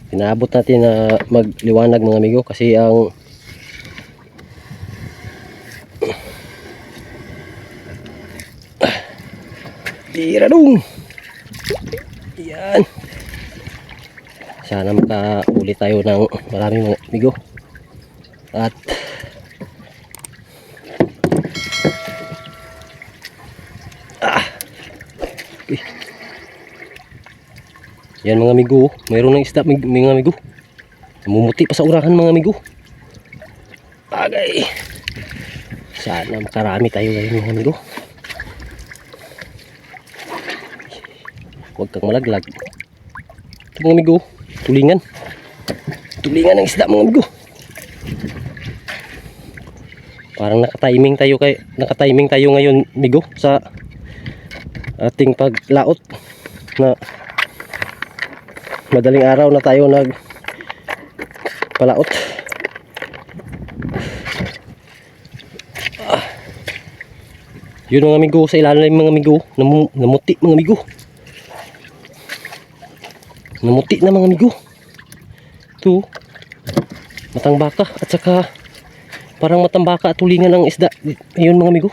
Pinaabot natin na magliwanag mga amigo kasi ang tira dong. Yan. Sana makauli tayo ng maraming mga amigo. At okay. Yan mga amigo, mayroon ng isda mga amigo. Namumuti pa sa urahan mga amigo. Bagay. Sana makarami tayo ngayon mga amigo. Huwag kang malaglag. Ito mga amigo, tulingan. Tulingan ng isda mga amigo. Parang naka-timing tayo ngayon amigo sa ating paglaot na madaling araw na tayo palaot. Yun mga amigo, sa ilalim mga amigo, namuti mga amigo. Namuti na mga amigo. Ito, matambaka at saka parang matambaka at tulingan ng isda. Ayun mga amigo.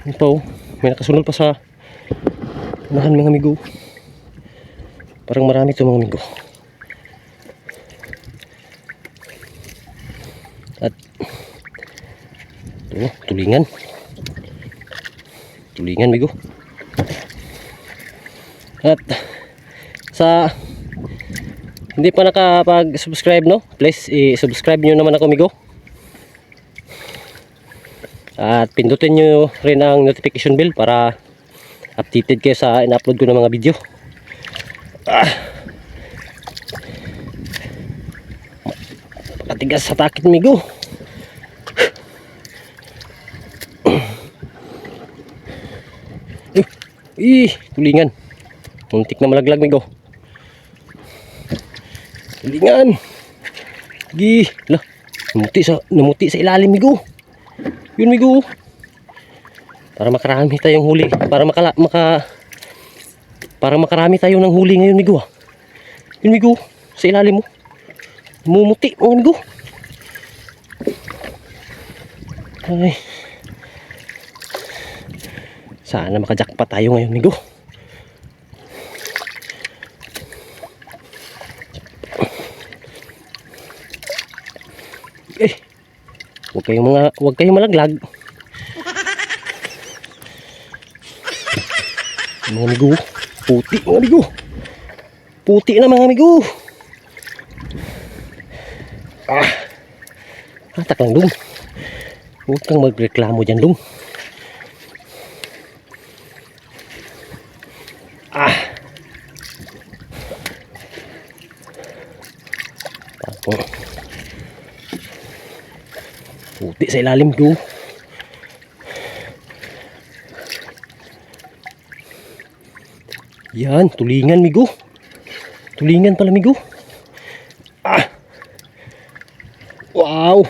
Ito, may nakasunod pa sa unahan mga amigo. Parang marami ito mga amigo. At ito, tulingan amigo. At sa hindi pa nakapag-subscribe, no, please i-subscribe nyo naman ako amigo. At pindutin nyo rin ang notification bell para updated kayo sa in-upload ko ng mga video. Pakatigas sa takit amigo. Tulingan. Muntik na malaglag amigo. Tulingan. Lah, namuti sa ilalim amigo. Yun amigo. Para makarami tayong huli, para makarami tayo ng huli ngayon amigo. Yun amigo, sa ilalim mo. Mumuti amigo. Ay. Sana makajakpa tayo ngayon amigo. Huwag kayong malaglag. Mga amigo, puti mga amigo. Puti na mga amigo. Hatak lang dong. Huwag kang magreklamo dyan dong. Puti sa ilalim ko. Yan, tulingan migo. Tulingan pala migo. Wow.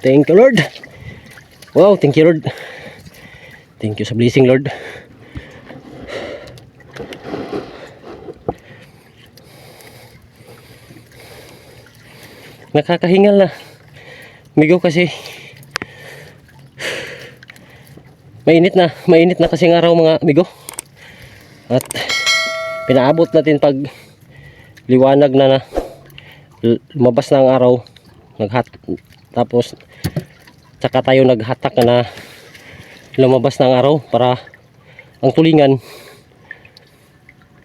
Thank you Lord. Wow, thank you Lord. Thank you sa blessing Lord. Nakakahingal na migo kasi mainit na kasing araw mga migo. At pinaabot natin pag liwanag na lumabas na ang araw, tapos saka tayo naghatak na lumabas na ang araw para ang tulingan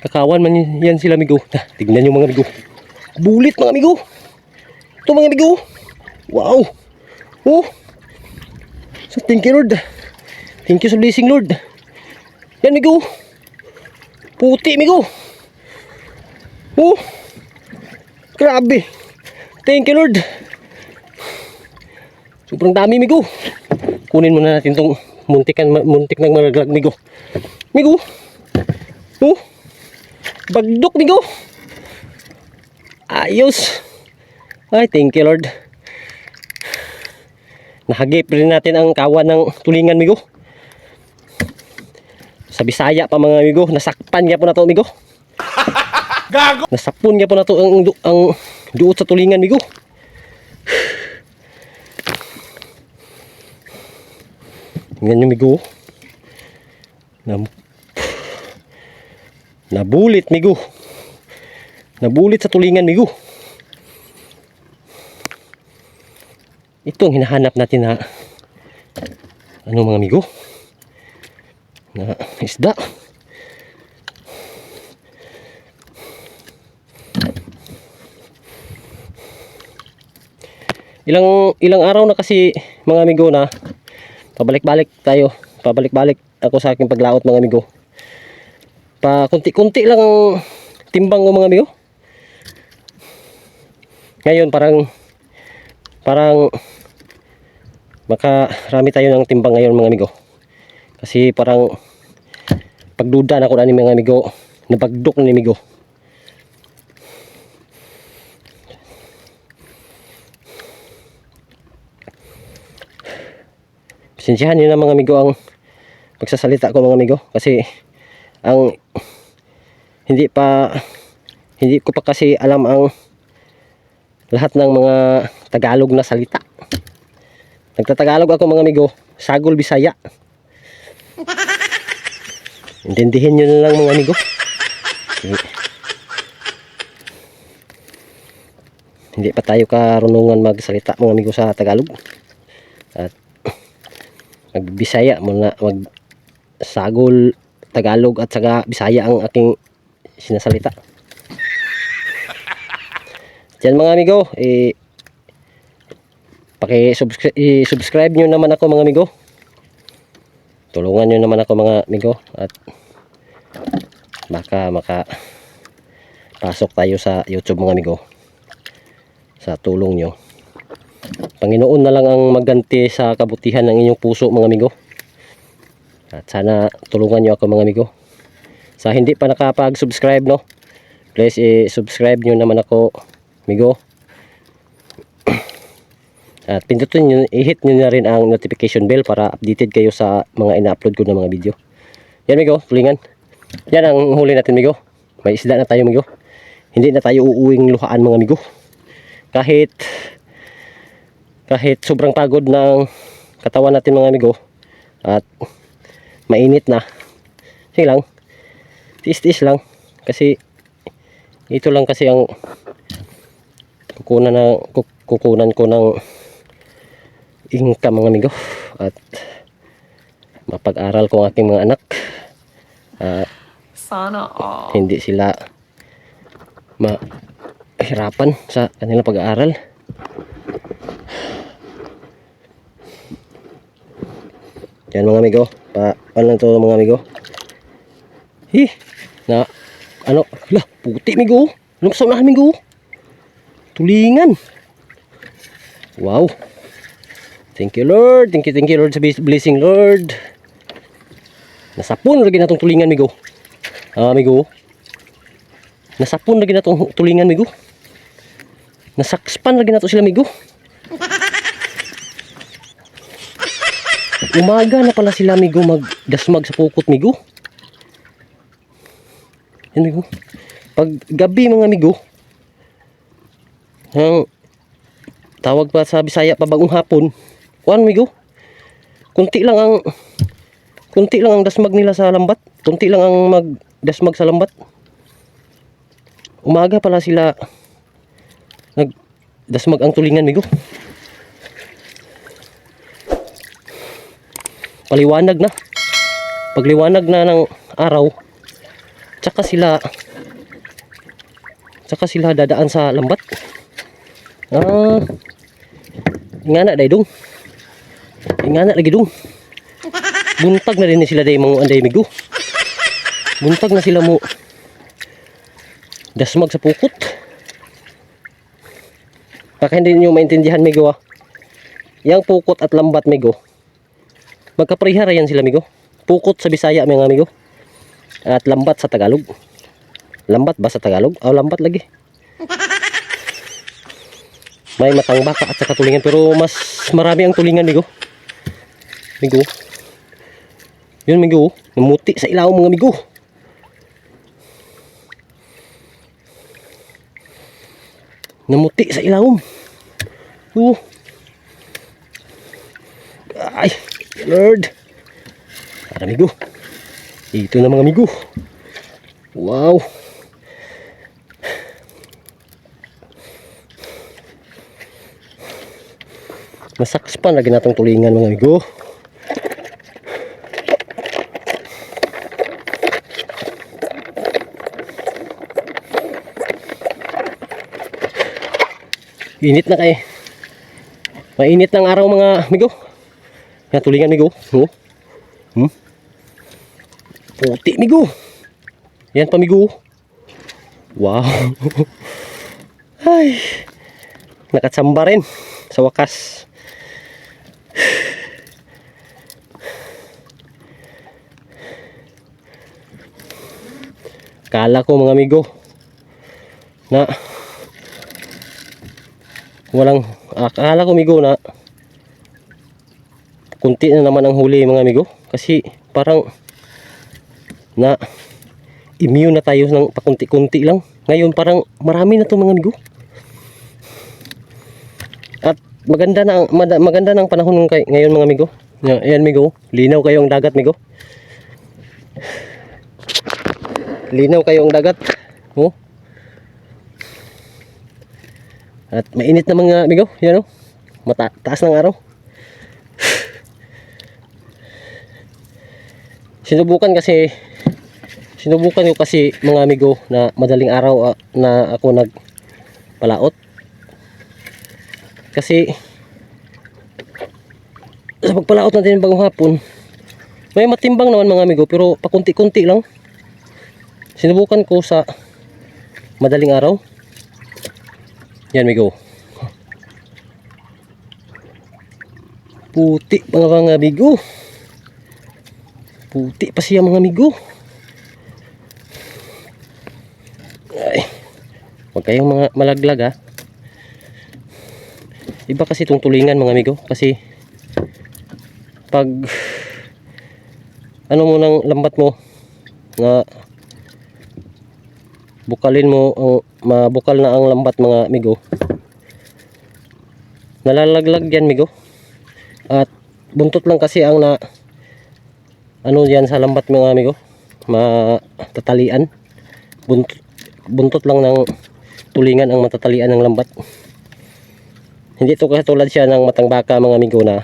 kakawan man yan sila migo. Tignan nyo mga migo, bulit mga migo. Ito mga migo, wow. Oh, so thank you Lord. Thank you sa blessing Lord. Yan migo, puti migo. Oh, grabe. Thank you Lord. Sobrang dami migo. Kunin muna natin tong muntik nang malaglag migo. Migo. Oh, bagdok migo. Ayos. Ay, thank you Lord. Nahagip rin natin ang kawan ng tulingan migo. Sa Bisaya pa mga amigo, nasakpan niya po na to amigo. Gago! Nasapon niya po na to ang duot sa tulingan migo. Tingnan nyo migo. Nabulit migo. Nabulit sa tulingan migo. Ito ang hinahanap natin na ano mga amigo, na isda. Ilang araw na kasi mga amigo na pabalik-balik ako sa aking paglaot mga amigo. Pa kunti-kunti lang ang timbang ko mga amigo. Ngayon parang makarami tayo ng timbang ngayon mga amigo. Kasi parang pagduda na ako na ni mga amigo, nabagdok na ni amigo. Pasensyahan niyo na mga amigo ang pagsasalita ko mga amigo, kasi hindi ko pa kasi alam ang lahat ng mga Tagalog na salita. Nagtatagalog ako mga amigo, sagol Bisaya. Intindihin nyo na lang mga amigo. Hindi pa tayo karunungan magsalita mga amigo sa Tagalog. At magbisaya muna, magsagol Tagalog at saka Bisaya ang aking sinasalita. Diyan mga amigo, paki-subscribe nyo naman ako mga amigo. Tulungan nyo naman ako mga amigo, at baka pasok tayo sa YouTube mga amigo sa tulong nyo. Panginoon na lang ang magganti sa kabutihan ng inyong puso mga amigo. At sana tulungan nyo ako mga amigo. Sa hindi pa nakapag-subscribe, no, please subscribe nyo naman ako amigo. At pindutin nyo, i-hit nyo na rin ang notification bell para updated kayo sa mga ina-upload ko na mga video. Yan amigo, tulingan. Yan ang huli natin amigo. May isda na tayo amigo. Hindi na tayo uuwing luhaan mga amigo. Kahit sobrang pagod ng katawan natin mga amigo at mainit na, sige lang, tiis-tiis lang, kasi ito lang kasi ang kukunan ko ng income mga amigo, at mapag-aral ko ang aking mga anak. Sana all. Hindi sila mahirapan sa kanilang pag-aaral. Yan mga amigo, paano lang to mga amigo. Hala, puti amigo. Anong kasama na amigo? Tulingan. Wow. Thank you Lord, thank you Lord sa blessing Lord. Nasapon lagi na tong tulingan amigo. Amigo, nasapon lagi na tong tulingan amigo. Nasakspan lagi na to sila amigo. Umaga na pala sila amigo magdasmag sa pukot amigo. Yan amigo. Pag gabi mga amigo, ang tawag pa sa Bisaya pa bagong hapon, kuan amigo, kunti lang ang dasmag nila sa lambat. Kunti lang ang magdasmag sa lambat. Umaga pala sila nagdasmag ang tulingan amigo. Paliwanag na. Pagliwanag na ng araw, tsaka sila dadaan sa lambat. Ingana day dong. Ingana lagi dong. Buntag na rin sila day mga anday migo. Buntag na sila mo dasmag sa pukot. Baka hindi niyo maintindihan migo yang pukot at lambat migo, magkaparehara yan sila migo. Pukot sa Bisaya mga amigo, at lambat sa Tagalog. Lambat ba sa Tagalog? Lambat lagi. May matangbaka at saka tulingan, pero mas marami ang tulingan, migo. Migo. Yun, migo. Namuti sa ilaw, mga migo. Namuti sa ilaw. Ay, Lord. Para, migo. Ito na, mga migo. Wow. Masaks pa lagi natong tulingan, mga amigo. Init na kay. Mainit ng araw, mga amigo. Yan, tulingan, amigo. Puti, amigo. Yan pa, amigo. Wow. Ay. Nakatsamba rin sa wakas. Akala ko, mga amigo, na akala ko, amigo, na kunti na naman ang huli, mga amigo, kasi parang na immune na tayo ng pakunti-kunti lang. Ngayon parang marami na to, mga amigo. At maganda ng panahon ngayon, mga amigo. Ayan, amigo, linaw kayo ang dagat, amigo. Linaw kayo ang dagat. Oh. At mainit na, mga amigo. Yan, oh. Taas ng araw. Sinubukan ko kasi, mga amigo, na madaling araw na ako nagpalaot. Kasi sa pagpalaot natin bagong hapon, may matimbang naman, mga amigo, pero pakunti-kunti lang. Sinubukan ko sa madaling araw. Yan, amigo. Puti, mga amigo. Puti pa siya, mga amigo. Ay, huwag kayong mga malaglag, ha. Iba kasi itong tulingan, mga amigo. Kasi pag ano mo ng lambat mo na bukalin mo, mabukal na ang lambat, mga amigo, nalalaglag yan, amigo. At buntot lang kasi ang ano yan sa lambat, mga amigo, matatalian. Buntot lang ng tulingan ang matatalian ng lambat. Hindi ito katulad siya ng matangbaka, mga amigo, na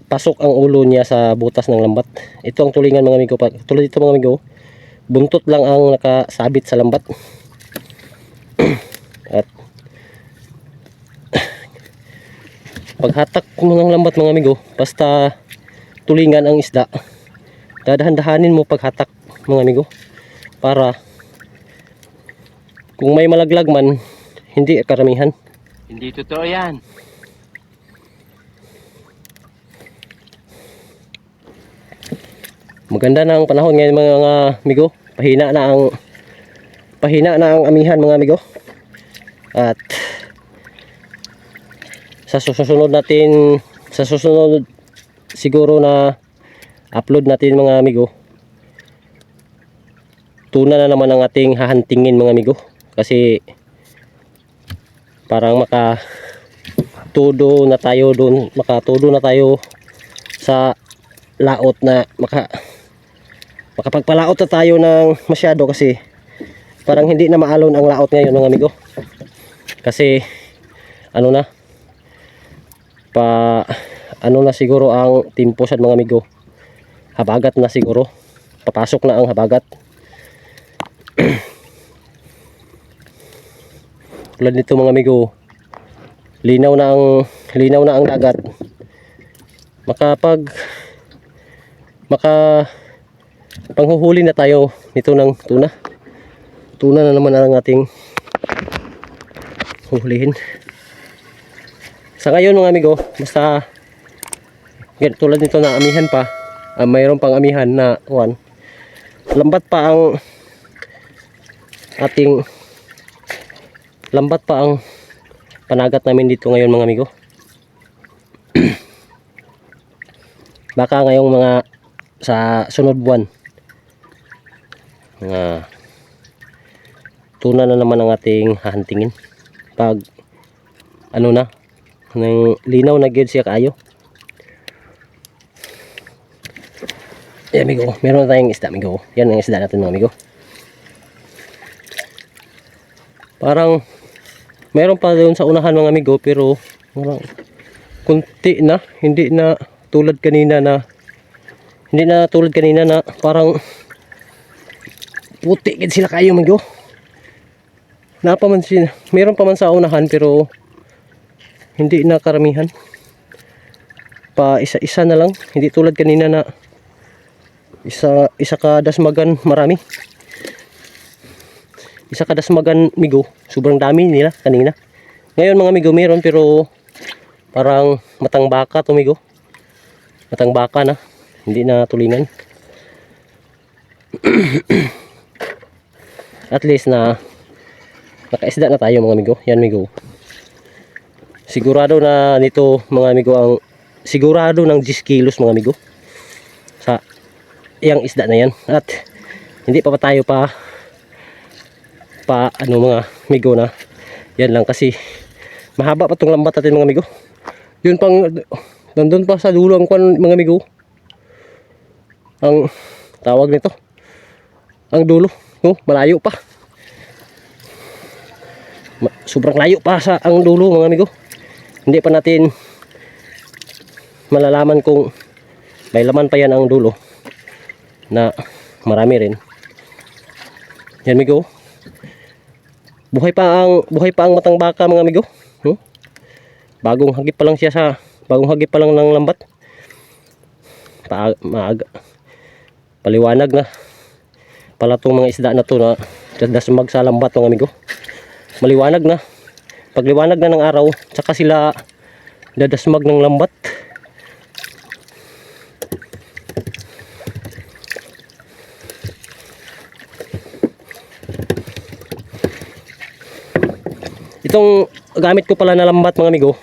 pasok ang ulo niya sa butas ng lambat. Ito ang tulingan, mga amigo. Tulad ito, mga amigo, buntot lang ang nakasabit sa lambat. At paghatak ng lambat, mga amigo, basta tulingan ang isda, dadahan-dahanin mo paghatak, mga amigo, para kung may malaglag man, hindi karamihan. Hindi totoo yan. Maganda na ang panahon ngayon, mga amigo. Pahina na ang amihan, mga amigo. At sa susunod siguro na upload natin, mga amigo, tuna na naman ang ating hahantingin, mga amigo. Kasi parang makatudo na tayo sa laot, na makapagpalaot na tayo ng masyado, kasi parang hindi na maalon ang laot ngayon, mga amigo. Kasi ano na siguro ang timposan, mga amigo. Habagat na siguro. Papasok na ang habagat. Tulad nito, mga amigo, linaw na ang dagat. Panghuhuli na tayo nito ng tuna. Tuna na naman ang ating huhulihin. Sa ngayon, mga amigo, basta tulad nito na amihan pa, mayroon pang amihan na lambat pa ang panagat namin dito ngayon mga amigo. Baka ngayong mga sa sunod buwan mga tuna na naman ang ating hahantingin pag ano na ng linaw na gyud siya kaayo. Amigo, meron na tayong isda amigo. Yan ang isda natin mga amigo. Parang meron pa doon sa unahan mga amigo, pero parang kunti na, hindi na tulad kanina na parang puti gid sila kayo amigo. Meron pa man sa unahan pero hindi na karamihan. Pa isa-isa na lang, hindi tulad kanina na isa ka dasmagan marami. Isa ka dasmagan migo, sobrang dami nila kanina. Ngayon mga migo meron pero parang matang baka to migo. Matang baka na, hindi na tulingan. At least na nakaisda na tayo mga migo. Yan migo. Sigurado na nito mga migo ang sigurado ng 10 kilos mga migo. Sa yang isda na yan. At hindi pa tayo pa ano mga migo na yan lang kasi mahaba pa tong lambat natin mga migo. Yun pang nandun pa sa dulo ang kwan mga migo. Ang tawag nito ang dulo, oh, malayo pa. Sobrang layo pa sa ang dulo mga migo. Hindi pa natin malalaman kung may laman pa yan ang dulo na marami rin. Yan migo. Buhay pa ang matang baka mga migo. Bagong hagip pa lang ng lambat. Maaga. Paliwanag na pala tong mga isda na to na dasmag sa lambat mga migo. Maliwanag na. Pagliwanag na ng araw, tsaka sila dadasmag ng lambat. Itong gamit ko pala na lambat mga migo.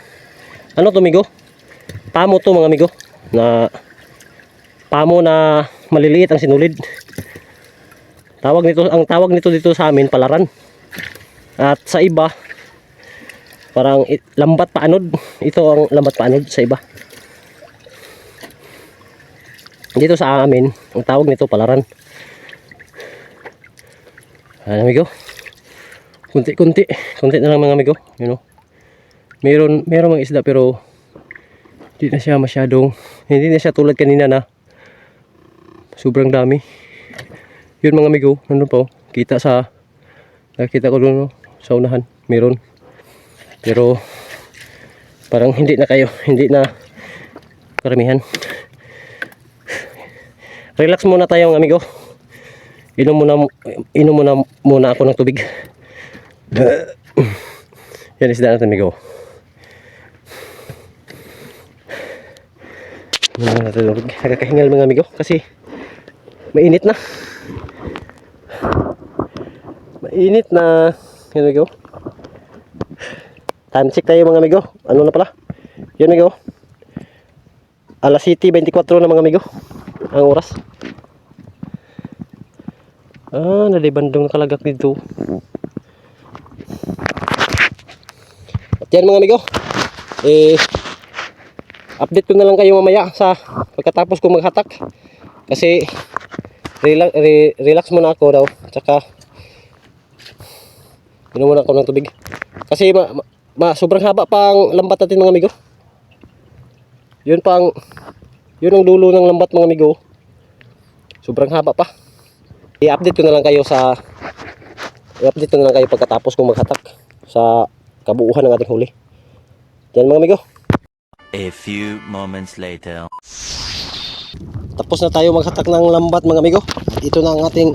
Ano to migo? Pamo to mga migo. Na pamo na maliliit ang sinulid. Ang tawag nito dito sa amin palaran. At sa iba parang lambat paanod. Ito ang lambat paanod sa iba. Dito sa amin ang tawag nito palaran. Ano migo? Kunti na lang mga amigo, you know. Meron mga isda pero hindi na siya tulad kanina na sobrang dami. Yun mga amigo, nandun po, nakita ko doon sa unahan, meron. Pero parang hindi na karamihan. Relax muna tayo mga amigo. Inom muna ako ng tubig. Yan isda natin amigo. Nakakahingal mga amigo kasi mainit na. Yan amigo. Time check tayo mga amigo. Ano na pala? Yan amigo. Alas 7:24 na mga amigo. Ang oras. Nalibandong nakalagak dito. Yan mga amigo, update ko na lang kayo mamaya sa pagkatapos ko maghatak kasi relax muna ako daw, tsaka inom muna ako ng tubig kasi sobrang haba pang lambat natin mga amigo. Yun ang dulo ng lambat mga amigo, sobrang haba pa. I-update ko na lang kayo pagkatapos kong maghatak sa kabuuhan ng ating huli. Yan mga amigo. A few moments later. Tapos na tayo maghatak ng lambat mga amigo. Ito na ang ating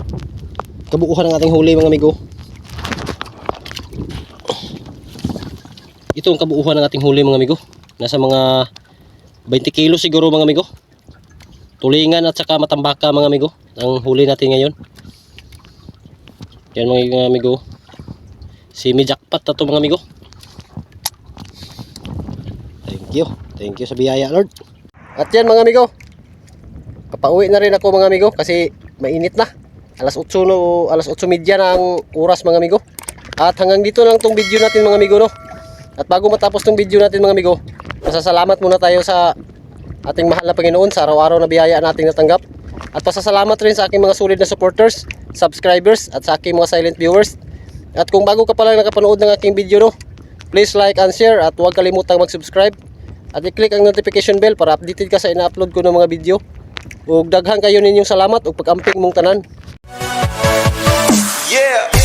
kabuuhan ng ating huli mga amigo. Ito ang kabuuhan ng ating huli mga amigo. Nasa mga 20 kilo siguro mga amigo. Tulingan at saka matambaka mga amigo ang huli natin ngayon. Yan mga amigo. Semi jackpot na ito mga amigo. Thank you sa biyaya, Lord. At yan mga amigo, kapauwi na rin ako mga amigo kasi mainit na. Alas 8 no, alas 8:30 na ang oras mga amigo. At hanggang dito lang tong video natin mga amigo no. At bago matapos tong video natin mga amigo, pasasalamat muna tayo sa ating mahal na Panginoon sa araw-araw na biyaya nating natanggap. At pasasalamat rin sa aking mga solid na supporters, subscribers at sa aking mga silent viewers. At kung bago ka pa lang nakapanood ng aking video no, please like and share at huwag kalimutang mag-subscribe. At i-click ang notification bell para updated ka sa ina-upload ko ng mga video. Ug daghan kayo ninyong salamat ug pag-amping mong tanan. Yeah.